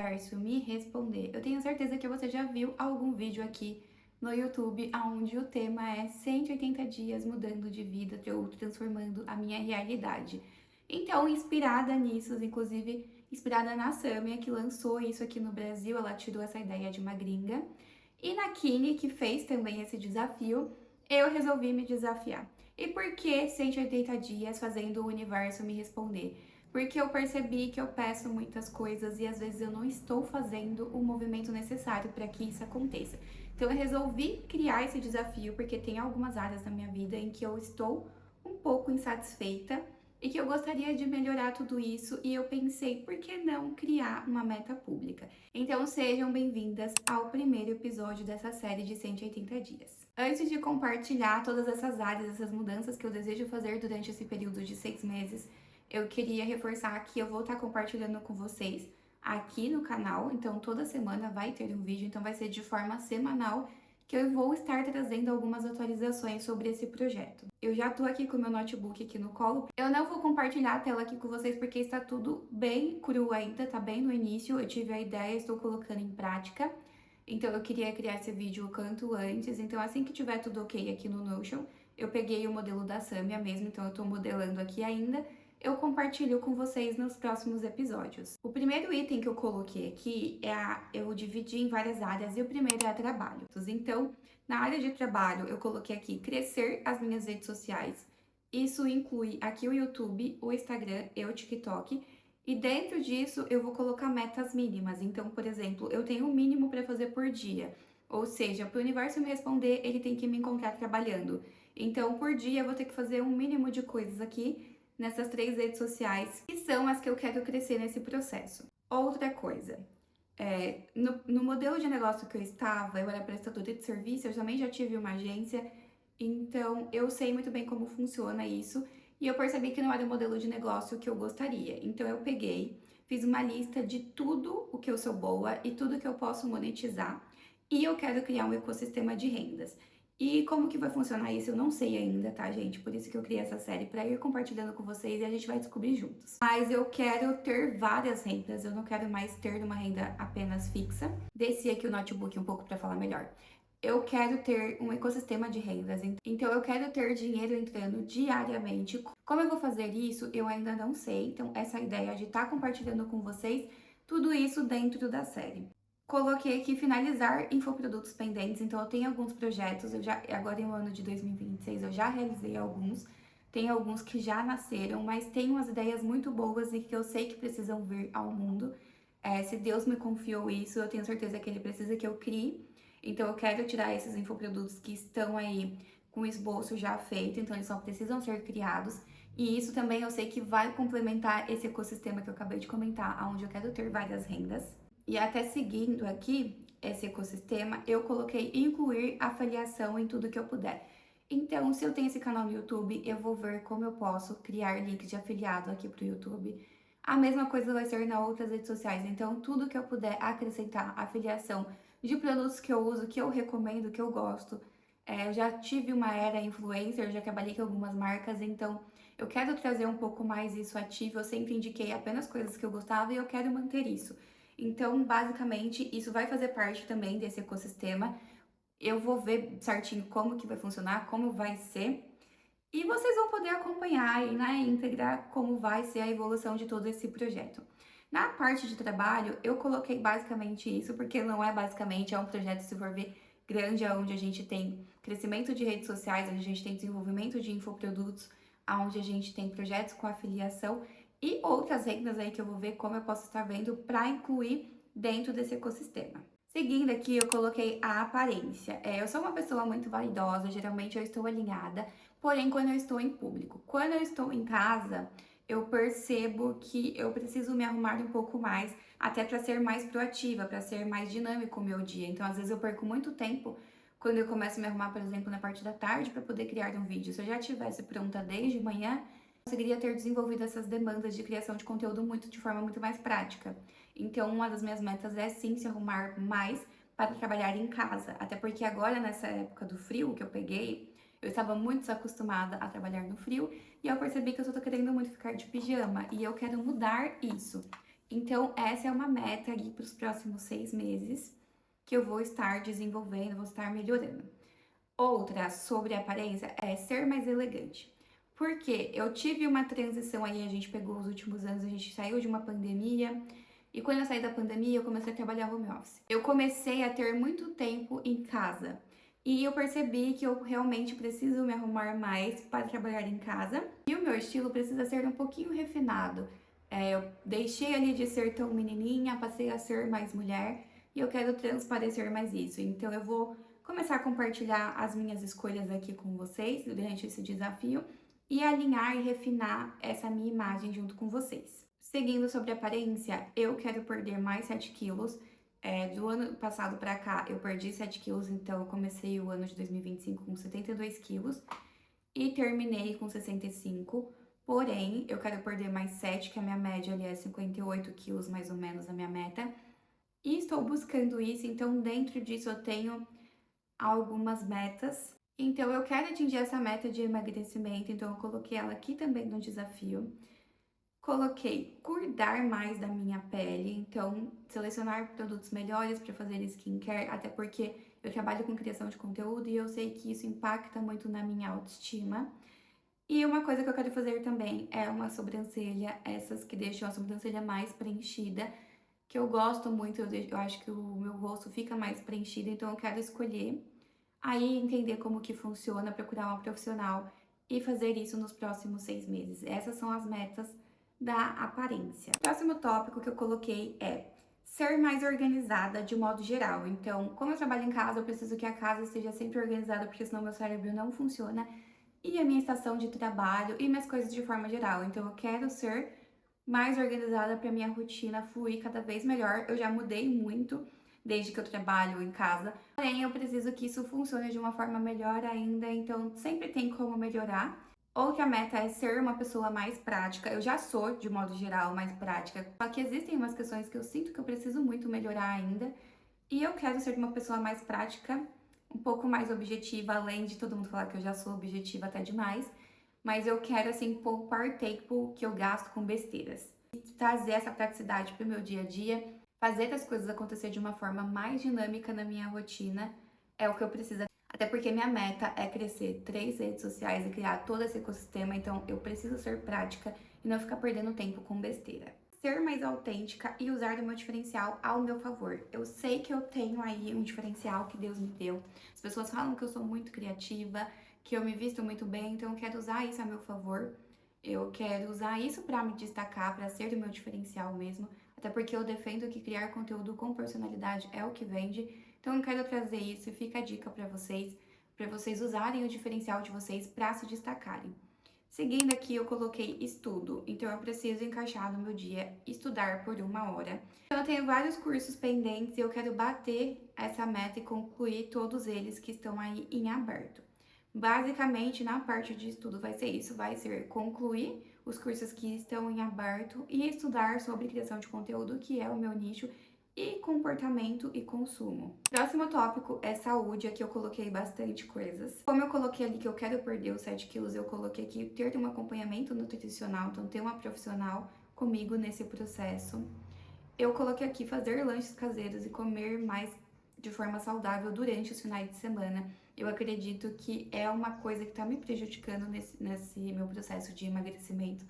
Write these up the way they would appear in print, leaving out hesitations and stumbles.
universo me responder. Eu tenho certeza que você já viu algum vídeo aqui no YouTube onde o tema é 180 dias mudando de vida ou transformando a minha realidade. Então, inspirada nisso, inclusive inspirada na Samia, que lançou isso aqui no Brasil, ela tirou essa ideia de uma gringa. E na Kine, que fez também esse desafio, eu resolvi me desafiar. E por que 180 dias fazendo o universo me responder? Porque eu percebi que eu peço muitas coisas e às vezes eu não estou fazendo o movimento necessário para que isso aconteça. Então eu resolvi criar esse desafio porque tem algumas áreas da minha vida em que eu estou um pouco insatisfeita e que eu gostaria de melhorar tudo isso e eu pensei, por que não criar uma meta pública? Então sejam bem-vindas ao primeiro episódio dessa série de 180 dias. Antes de compartilhar todas essas áreas, essas mudanças que eu desejo fazer durante esse período de 6 meses, eu queria reforçar que eu vou estar compartilhando com vocês aqui no canal, então toda semana vai ter um vídeo, então vai ser de forma semanal que eu vou estar trazendo algumas atualizações sobre esse projeto. Eu já tô aqui com o meu notebook aqui no colo. Eu não vou compartilhar a tela aqui com vocês porque está tudo bem cru ainda, tá bem no início. Eu tive a ideia, estou colocando em prática. Então eu queria criar esse vídeo o quanto antes. Então assim que tiver tudo ok aqui no Notion, eu peguei o modelo da Samia mesmo, então eu tô modelando aqui ainda. Eu compartilho com vocês nos próximos episódios. O primeiro item que eu coloquei aqui eu dividi em várias áreas e o primeiro é trabalho. Então, na área de trabalho, eu coloquei aqui crescer as minhas redes sociais. Isso inclui aqui o YouTube, o Instagram e o TikTok. E dentro disso, eu vou colocar metas mínimas. Então, por exemplo, eu tenho um mínimo para fazer por dia. Ou seja, para o universo me responder, ele tem que me encontrar trabalhando. Então, por dia, eu vou ter que fazer um mínimo de coisas aqui nessas 3 redes sociais, que são as que eu quero crescer nesse processo. Outra coisa, no modelo de negócio que eu estava, eu era prestadora de serviço, eu também já tive uma agência, então eu sei muito bem como funciona isso, e eu percebi que não era o modelo de negócio que eu gostaria. Então eu peguei, fiz uma lista de tudo o que eu sou boa e tudo que eu posso monetizar, e eu quero criar um ecossistema de rendas. E como que vai funcionar isso, eu não sei ainda, tá, gente? Por isso que eu criei essa série, pra ir compartilhando com vocês e a gente vai descobrir juntos. Mas eu quero ter várias rendas, eu não quero mais ter uma renda apenas fixa. Desci aqui o notebook um pouco pra falar melhor. Eu quero ter um ecossistema de rendas, então eu quero ter dinheiro entrando diariamente. Como eu vou fazer isso, eu ainda não sei, então essa ideia de estar compartilhando com vocês tudo isso dentro da série. Coloquei aqui finalizar infoprodutos pendentes, então eu tenho alguns projetos, agora em o ano de 2026 eu já realizei alguns, tem alguns que já nasceram, mas tem umas ideias muito boas e que eu sei que precisam vir ao mundo. Se Deus me confiou isso, eu tenho certeza que Ele precisa que eu crie, então eu quero tirar esses infoprodutos que estão aí com o esboço já feito, então eles só precisam ser criados. E isso também eu sei que vai complementar esse ecossistema que eu acabei de comentar, onde eu quero ter várias rendas. E até seguindo aqui esse ecossistema, eu coloquei incluir afiliação em tudo que eu puder. Então, se eu tenho esse canal no YouTube, eu vou ver como eu posso criar links de afiliado aqui para o YouTube. A mesma coisa vai ser nas outras redes sociais. Então, tudo que eu puder acrescentar afiliação de produtos que eu uso, que eu recomendo, que eu gosto. Eu já tive uma era influencer, já trabalhei com algumas marcas, então eu quero trazer um pouco mais isso ativo. Eu sempre indiquei apenas coisas que eu gostava e eu quero manter isso. Então, basicamente, isso vai fazer parte também desse ecossistema. Eu vou ver certinho como que vai funcionar, como vai ser. E vocês vão poder acompanhar aí na íntegra como vai ser a evolução de todo esse projeto. Na parte de trabalho, eu coloquei basicamente isso, porque não é basicamente, é um projeto, se for ver, grande, onde a gente tem crescimento de redes sociais, onde a gente tem desenvolvimento de infoprodutos, onde a gente tem projetos com afiliação e outras rendas aí que eu vou ver como eu posso estar vendo para incluir dentro desse ecossistema. Seguindo aqui, eu coloquei a aparência. Eu sou uma pessoa muito vaidosa, geralmente eu estou alinhada, porém quando eu estou em público. Quando eu estou em casa, eu percebo que eu preciso me arrumar um pouco mais, até para ser mais proativa, para ser mais dinâmico o meu dia. Então, às vezes eu perco muito tempo quando eu começo a me arrumar, por exemplo, na parte da tarde para poder criar um vídeo. Se eu já tivesse pronta desde manhã, conseguiria ter desenvolvido essas demandas de criação de conteúdo de forma muito mais prática. Então, uma das minhas metas é sim se arrumar mais para trabalhar em casa. Até porque agora, nessa época do frio que eu peguei, eu estava muito desacostumada a trabalhar no frio e eu percebi que eu só tô querendo muito ficar de pijama e eu quero mudar isso. Então, essa é uma meta aí para os próximos 6 meses que eu vou estar desenvolvendo, vou estar melhorando. Outra sobre a aparência é ser mais elegante. Porque eu tive uma transição aí, a gente pegou os últimos anos, a gente saiu de uma pandemia, e quando eu saí da pandemia, eu comecei a trabalhar home office. Eu comecei a ter muito tempo em casa. E eu percebi que eu realmente preciso me arrumar mais para trabalhar em casa. E o meu estilo precisa ser um pouquinho refinado. Eu deixei ali de ser tão menininha, passei a ser mais mulher. E eu quero transparecer mais isso. Então eu vou começar a compartilhar as minhas escolhas aqui com vocês durante esse desafio e alinhar e refinar essa minha imagem junto com vocês. Seguindo sobre aparência, eu quero perder mais 7 quilos. Do ano passado para cá, eu perdi 7 quilos, então eu comecei o ano de 2025 com 72 quilos e terminei com 65. Porém, eu quero perder mais 7, que a minha média ali é 58 quilos, mais ou menos, a minha meta. E estou buscando isso, então dentro disso eu tenho algumas metas. Então eu quero atingir essa meta de emagrecimento, então eu coloquei ela aqui também no desafio. Coloquei cuidar mais da minha pele, então selecionar produtos melhores para fazer skincare, até porque eu trabalho com criação de conteúdo e eu sei que isso impacta muito na minha autoestima. E uma coisa que eu quero fazer também é uma sobrancelha, essas que deixam a sobrancelha mais preenchida, que eu gosto muito, eu acho que o meu rosto fica mais preenchido, então eu quero escolher. Aí entender como que funciona, procurar uma profissional e fazer isso nos próximos 6 meses. Essas são as metas da aparência. O próximo tópico que eu coloquei é ser mais organizada de modo geral. Então, como eu trabalho em casa, eu preciso que a casa esteja sempre organizada, porque senão meu cérebro não funciona. E a minha estação de trabalho e minhas coisas de forma geral. Então, eu quero ser mais organizada para minha rotina fluir cada vez melhor. Eu já mudei muito desde que eu trabalho em casa, porém eu preciso que isso funcione de uma forma melhor ainda, então sempre tem como melhorar. Outra meta é ser uma pessoa mais prática. Eu já sou, de modo geral, mais prática, só que existem umas questões que eu sinto que eu preciso muito melhorar ainda, e eu quero ser uma pessoa mais prática, um pouco mais objetiva, além de todo mundo falar que eu já sou objetiva até demais, mas eu quero, assim, poupar tempo que eu gasto com besteiras. E trazer essa praticidade para o meu dia a dia, fazer as coisas acontecer de uma forma mais dinâmica na minha rotina, é o que eu preciso. Até porque minha meta é crescer 3 redes sociais e criar todo esse ecossistema, então eu preciso ser prática e não ficar perdendo tempo com besteira. Ser mais autêntica e usar o meu diferencial ao meu favor. Eu sei que eu tenho aí um diferencial que Deus me deu. As pessoas falam que eu sou muito criativa, que eu me visto muito bem, então eu quero usar isso a meu favor. Eu quero usar isso para me destacar, para ser o meu diferencial mesmo, até porque eu defendo que criar conteúdo com personalidade é o que vende. Então eu quero trazer isso e fica a dica para vocês usarem o diferencial de vocês para se destacarem. Seguindo aqui, eu coloquei estudo, então eu preciso encaixar no meu dia estudar por 1 hora. Então, eu tenho vários cursos pendentes e eu quero bater essa meta e concluir todos eles que estão aí em aberto. Basicamente, na parte de estudo vai ser isso, vai ser concluir os cursos que estão em aberto e estudar sobre criação de conteúdo, que é o meu nicho, e comportamento e consumo. Próximo tópico é saúde, aqui eu coloquei bastante coisas. Como eu coloquei ali que eu quero perder os 7 quilos, eu coloquei aqui ter um acompanhamento nutricional, então ter uma profissional comigo nesse processo. Eu coloquei aqui fazer lanches caseiros e comer mais de forma saudável durante os finais de semana. Eu acredito que é uma coisa que está me prejudicando nesse meu processo de emagrecimento.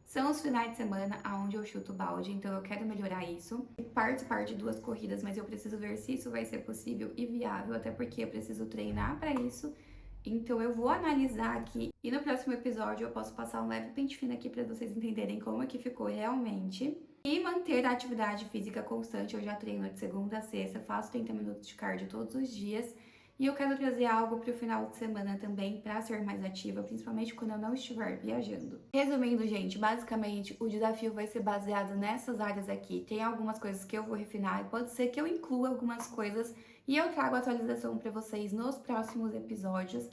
São os finais de semana onde eu chuto balde, então eu quero melhorar isso. Participar de 2 corridas, mas eu preciso ver se isso vai ser possível e viável, até porque eu preciso treinar para isso. Então eu vou analisar aqui e no próximo episódio eu posso passar um leve pente fino aqui para vocês entenderem como é que ficou realmente. E manter a atividade física constante, eu já treino de segunda a sexta, faço 30 minutos de cardio todos os dias. E eu quero trazer algo para o final de semana também, para ser mais ativa, principalmente quando eu não estiver viajando. Resumindo, gente, basicamente o desafio vai ser baseado nessas áreas aqui. Tem algumas coisas que eu vou refinar e pode ser que eu inclua algumas coisas e eu trago atualização para vocês nos próximos episódios.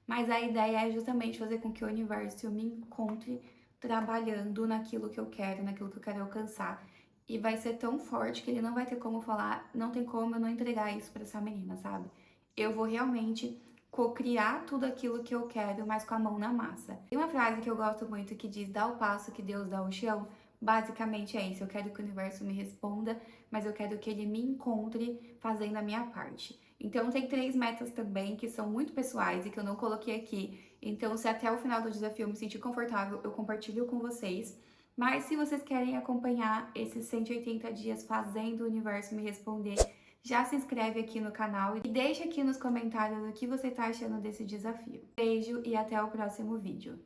Mas a ideia é justamente fazer com que o universo me encontre trabalhando naquilo que eu quero, naquilo que eu quero alcançar. E vai ser tão forte que ele não vai ter como falar, não tem como eu não entregar isso para essa menina, sabe? Eu vou realmente co-criar tudo aquilo que eu quero, mas com a mão na massa. Tem uma frase que eu gosto muito que diz: dá o passo que Deus dá o chão, Basicamente é isso, eu quero que o universo me responda, mas eu quero que ele me encontre fazendo a minha parte. Então tem 3 metas também que são muito pessoais e que eu não coloquei aqui. Então, se até o final do desafio eu me sentir confortável, eu compartilho com vocês. Mas se vocês querem acompanhar esses 180 dias fazendo o universo me responder, já se inscreve aqui no canal e deixa aqui nos comentários o que você tá achando desse desafio. Beijo e até o próximo vídeo.